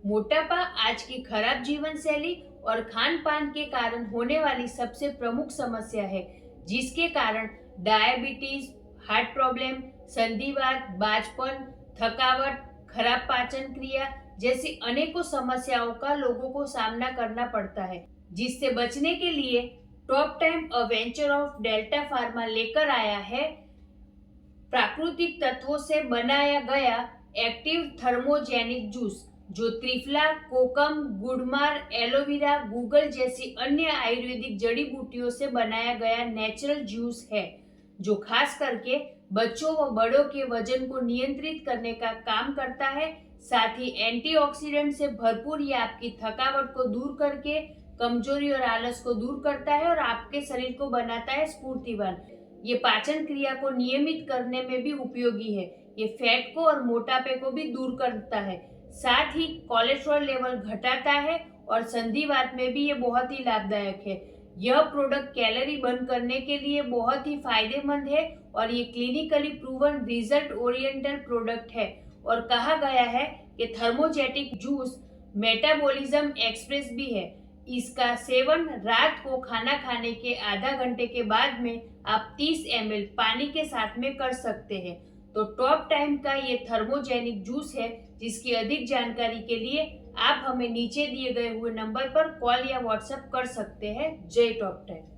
मोटापा आज की खराब जीवन शैली और खान पान के कारण होने वाली सबसे प्रमुख समस्या है, जिसके कारण डायबिटीज, हार्ट प्रॉब्लम, संधिवात, बाजपन, थकावट, खराब पाचन क्रिया जैसी अनेकों समस्याओं का लोगों को सामना करना पड़ता है। जिससे बचने के लिए top time a venture of delta pharma लेकर आया है प्राकृतिक तत्वों से बनाया गया एक्टिव थर्मोजेनिक जूस, जो त्रिफला, कोकम, गुड़मार, एलोवेरा, गूगल जैसी अन्य आयुर्वेदिक जड़ी बूटियों से बनाया गया नेचुरल जूस है, जो खास करके बच्चों व बड़ों के वजन को नियंत्रित करने का काम करता है। साथ ही एंटीऑक्सीडेंट से भरपूर ये आपकी थकावट को दूर करके कमजोरी और आलस को दूर करता है और आपके शरीर को बनाता है स्फूर्तिवान। ये पाचन क्रिया को नियमित करने में भी उपयोगी है। ये फैट को और मोटापे को भी दूर करता है। साथ ही कोलेस्ट्रॉल लेवल घटाता है और संधिवात में भी ये बहुत ही लाभदायक है। यह प्रोडक्ट कैलोरी बर्न करने के लिए बहुत ही फायदेमंद है और ये clinically proven result oriented product है और कहा गया है कि थर्मोजेटिक जूस मेटाबॉलिज्म एक्सप्रेस भी है। इसका सेवन रात को खाना खाने के आधा घंटे के बाद में आप 30 ml पानी के साथ में कर सकते हैं। तो टॉप टाइम का ये थर्मोजेनिक जूस है, जिसकी अधिक जानकारी के लिए आप हमें नीचे दिए गए हुए नंबर पर कॉल या व्हाट्सएप कर सकते हैं। जय टॉप टाइम।